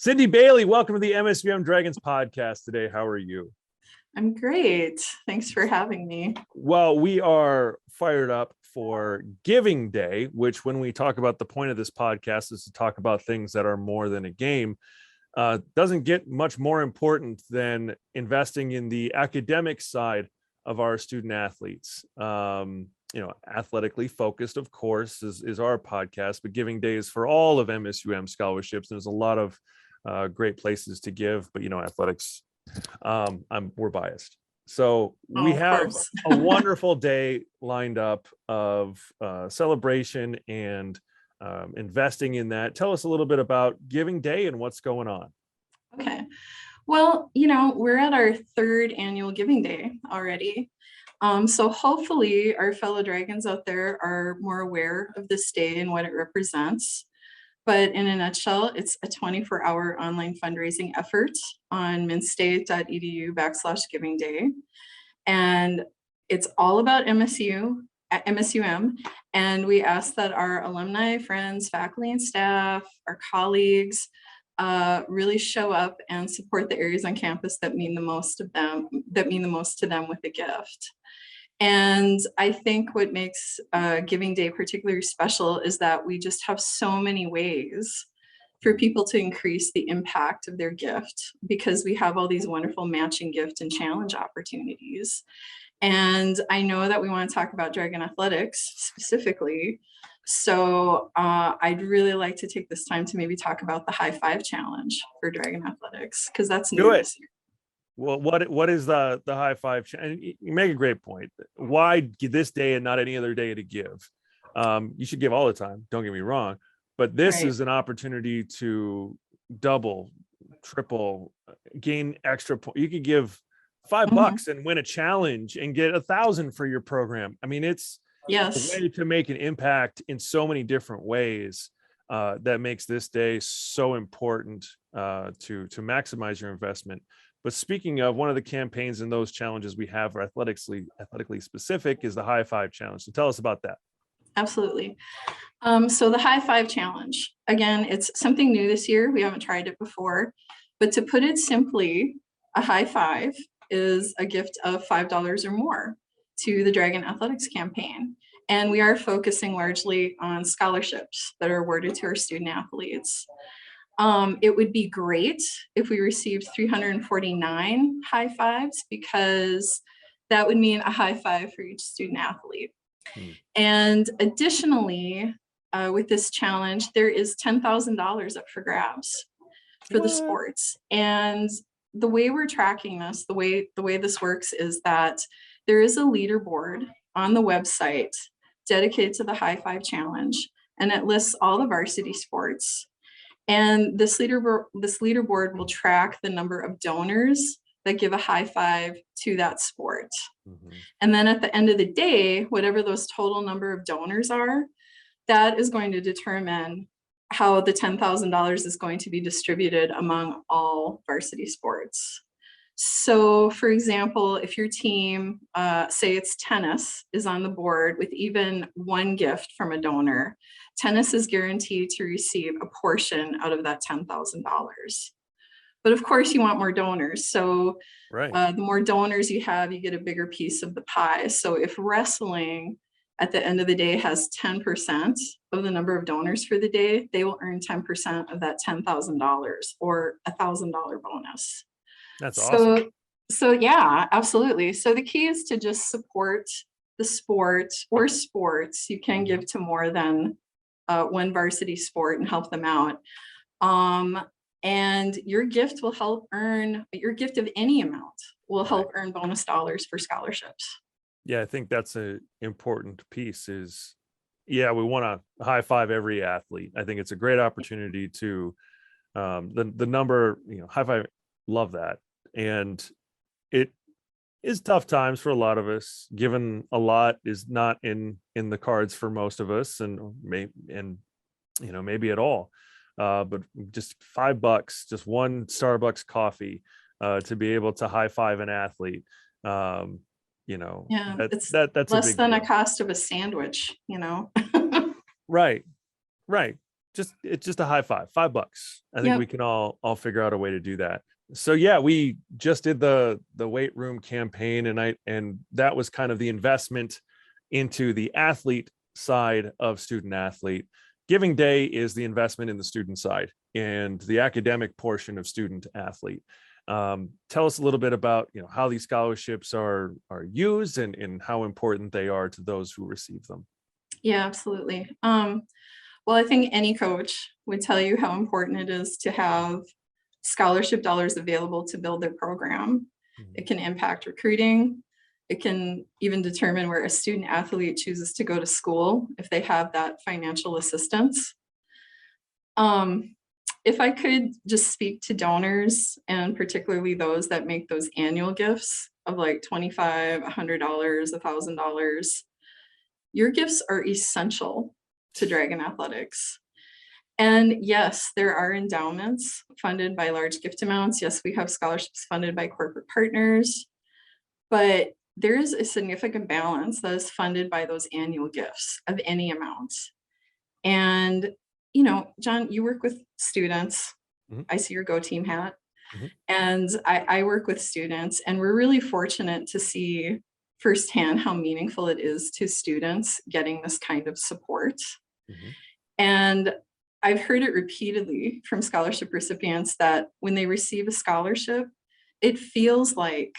Cindy Bailey, welcome to the MSUM Dragons Podcast today. How are you? I'm great. Thanks for having me. Well, we are fired up for Giving Day, which when we talk about the point of this podcast is to talk about things that are more than a game. Doesn't get much more important than investing in the academic side of our student athletes. Athletically focused, of course, is our podcast, but Giving Day is for all of MSUM scholarships. There's a lot of great places to give, but athletics, we're biased. So we have a wonderful day lined up of celebration and investing in that. Tell us a little bit about Giving Day and what's going on. Okay. Well, we're at our third annual Giving Day already. So hopefully our fellow Dragons out there are more aware of this day and what it represents. But in a nutshell, it's a 24-hour online fundraising effort on mintstate.edu/Giving Day. And it's all about MSUM. And we ask that our alumni, friends, faculty and staff, our colleagues really show up and support the areas on campus that mean the most to them with a gift. And I think what makes Giving Day particularly special is that we just have so many ways for people to increase the impact of their gift, because we have all these wonderful matching gift and challenge opportunities. And I know that we want to talk about Dragon Athletics specifically. So I'd really like to take this time to maybe talk about the High Five Challenge for Dragon Athletics, because that's new this year. Well, what is the High Five? And you make a great point. Why this day and not any other day to give? You should give all the time. Don't get me wrong, but this is an opportunity to double, triple, gain extra. You could give $5 and win a challenge and get 1,000 for your program. I mean, it's a way to make an impact in so many different ways. That makes this day so important to maximize your investment. But speaking of, one of the campaigns and those challenges we have are athletically specific is the High Five Challenge. So tell us about that. Absolutely. So the High Five Challenge, again, it's something new this year. We haven't tried it before, but to put it simply, a high five is a gift of $5 or more to the Dragon Athletics campaign. And we are focusing largely on scholarships that are awarded to our student athletes. It would be great if we received 349 high fives, because that would mean a high five for each student athlete. And additionally, with this challenge, there is $10,000 up for grabs for the sports. And the way we're tracking this, the way this works is that there is a leaderboard on the website dedicated to the High Five Challenge, and it lists all the varsity sports. And this leaderboard will track the number of donors that give a high five to that sport. And then at the end of the day, whatever those total number of donors are, that is going to determine how the $10,000 is going to be distributed among all varsity sports. So for example, if your team, say it's tennis, is on the board with even one gift from a donor, tennis is guaranteed to receive a portion out of that $10,000. But of course you want more donors. So the more donors you have, you get a bigger piece of the pie. So if wrestling at the end of the day has 10% of the number of donors for the day, they will earn 10% of that $10,000 or $1,000 bonus. That's awesome. So yeah, absolutely. So the key is to just support the sport or sports. You can give to more than one varsity sport and help them out. And your gift of any amount will help earn bonus dollars for scholarships. Yeah, I think that's an important piece is, we want to high five every athlete. I think it's a great opportunity to the number, high five, love that. And it is tough times for a lot of us, given a lot is not in the cards for most of us, and maybe at all. But just $5, just one Starbucks coffee, to be able to high five an athlete. That's less than a cost of a sandwich, Right. it's just a high five, $5. I think Yep. we can all figure out a way to do that. So yeah, we just did the weight room campaign, and that was kind of the investment into the athlete side of student athlete. Giving Day is the investment in the student side and the academic portion of student athlete. Tell us a little bit about, how these scholarships are used and how important they are to those who receive them. Yeah, absolutely. Well, I think any coach would tell you how important it is to have scholarship dollars available to build their program. It can impact recruiting. It can even determine where a student athlete chooses to go to school if they have that financial assistance. If I could just speak to donors, and particularly those that make those annual gifts of like $25, $100, $1,000, your gifts are essential to Dragon Athletics. And yes, there are endowments funded by large gift amounts. Yes, we have scholarships funded by corporate partners, but there is a significant balance that is funded by those annual gifts of any amount. And, John, you work with students. Mhm. I see your Go Team hat. Mhm. And I work with students, and we're really fortunate to see firsthand how meaningful it is to students getting this kind of support. Mhm. And I've heard it repeatedly from scholarship recipients that when they receive a scholarship, it feels like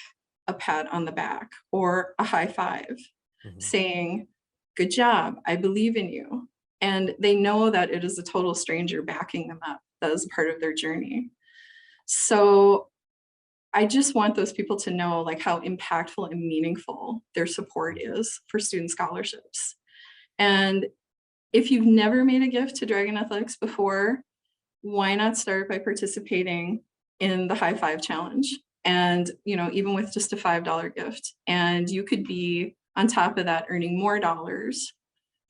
a pat on the back or a high five Mhm. saying, "Good job, I believe in you." And they know that it is a total stranger backing them up. That is part of their journey. So I just want those people to know like how impactful and meaningful their support is for student scholarships. And if you've never made a gift to Dragon Athletics before, why not start by participating in the High Five Challenge? And, even with just a $5 gift, and you could be on top of that earning more dollars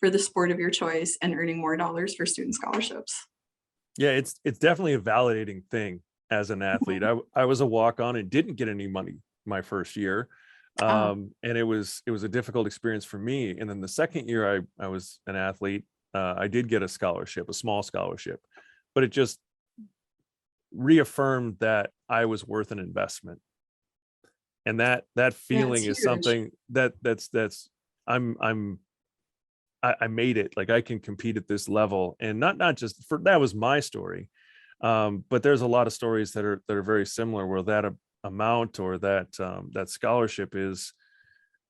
for the sport of your choice and earning more dollars for student scholarships. Yeah, it's definitely a validating thing as an athlete. I was a walk-on and didn't get any money my first year. And it was a difficult experience for me. And then the second year I was an athlete, I did get a scholarship, a small scholarship, but it just reaffirmed that I was worth an investment. And that Yeah, it's feeling is huge. something that's I made it. Like I can compete at this level, and not just for that was my story. But there's a lot of stories that are very similar where that amount or that scholarship is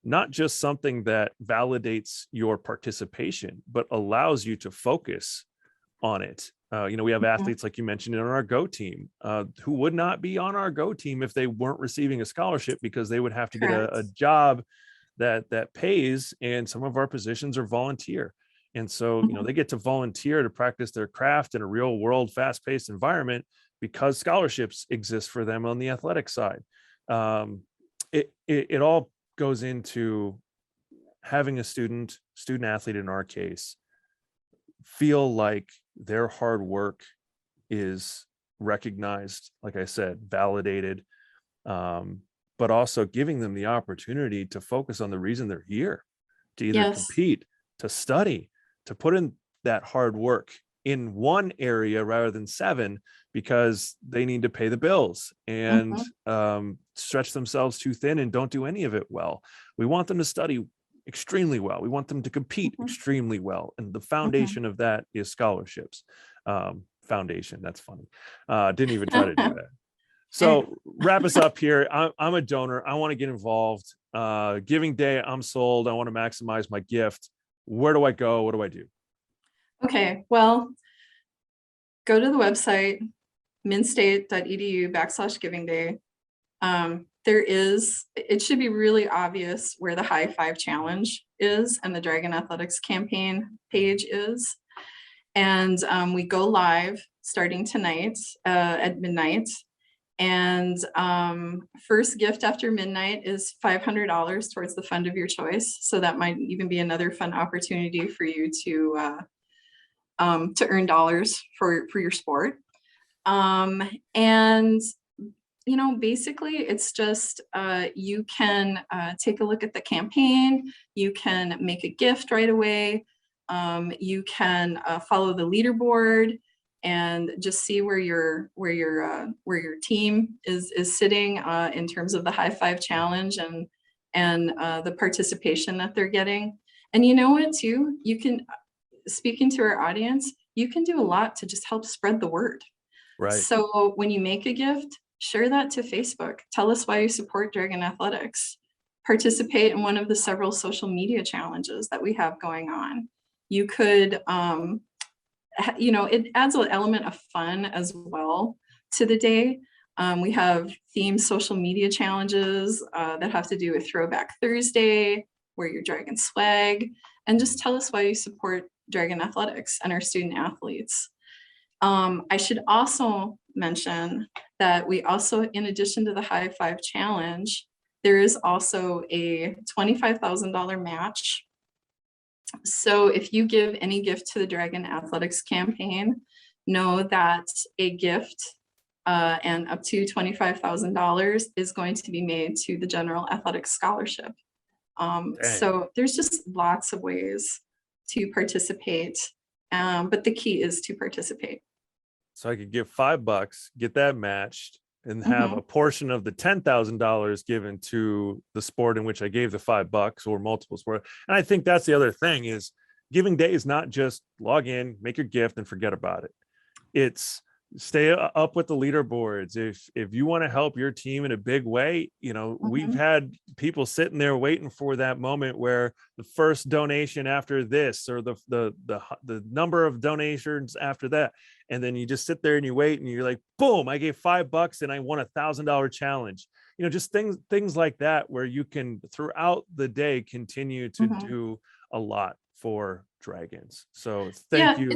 not just something that validates your participation, but allows you to focus on it. We have athletes like you mentioned on our Go team who would not be on our Go team if they weren't receiving a scholarship because they would have to get a job that pays, and some of our positions are volunteer. And so, they get to volunteer to practice their craft in a real world, fast-paced environment because scholarships exist for them on the athletic side. It all goes into having a student athlete in our case feel like their hard work is recognized, like I said, validated, but also giving them the opportunity to focus on the reason they're here, to either Yes. compete, to study, to put in that hard work in one area rather than 7 because they need to pay the bills and stretch themselves too thin and don't do any of it well. We want them to study extremely well. We want them to compete extremely well. And the foundation of that is scholarships. Foundation, that's funny. Didn't even try to do that. So wrap us up here. I'm a donor. I want to get involved. Giving Day, I'm sold. I want to maximize my gift. Where do I go? What do I do? Okay, well, go to the website, minstate.edu/Giving Day. It should be really obvious where the High Five Challenge is and the Dragon Athletics campaign page is. And we go live starting tonight at midnight. And first gift after midnight is $500 towards the fund of your choice. So that might even be another fun opportunity for you to earn dollars for your sport. And basically it's just you can take a look at the campaign. You can make a gift right away. You can follow the leaderboard and just see where your team is sitting in terms of the high five challenge and the participation that they're getting. And you know what too, you can, speaking to our audience, you can do a lot to just help spread the word. Right. So when you make a gift, share that to Facebook. Tell us why you support Dragon Athletics. Participate in one of the several social media challenges that we have going on. You could, it adds an element of fun as well to the day. We have themed social media challenges that have to do with Throwback Thursday, wear your Dragon swag, and just tell us why you support Dragon Athletics and our student athletes. I should also mention that we also, in addition to the high five challenge, there is also a $25,000 match. So if you give any gift to the Dragon Athletics campaign, know that a gift and up to $25,000 is going to be made to the General Athletics Scholarship. So there's just lots of ways to participate, but the key is to participate. So I could give $5, get that matched, and have a portion of the $10,000 given to the sport in which I gave the $5 or multiple sport. And I think that's the other thing is Giving Day is not just log in, make your gift and forget about it. It's stay up with the leaderboards. If you want to help your team in a big way, we've had people sitting there waiting for that moment where the first donation after this or the number of donations after that. And then you just sit there and you wait and you're like, boom, I gave $5 and I won $1,000 challenge. Just things like that where you can throughout the day continue to do a lot for Dragons. So thank you.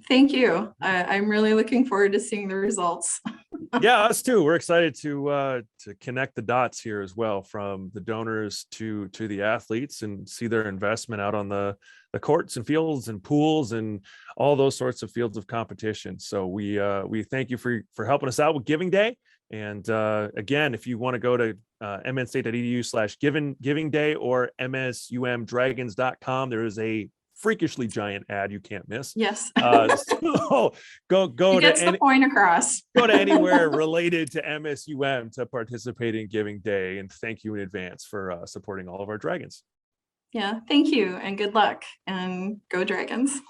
Thank you. I'm really looking forward to seeing the results. Yeah, us too. We're excited to connect the dots here as well, from the donors to the athletes, and see their investment out on the courts and fields and pools and all those sorts of fields of competition. So we thank you for helping us out with Giving Day. And again, if you want to go to mnstate.edu/giving day or MSUMDragons.com, there is a freakishly giant ad you can't miss. Yes. So go gets the point across. Go to anywhere related to MSUM to participate in Giving Day, and thank you in advance for supporting all of our Dragons. Yeah, thank you and good luck, and go Dragons.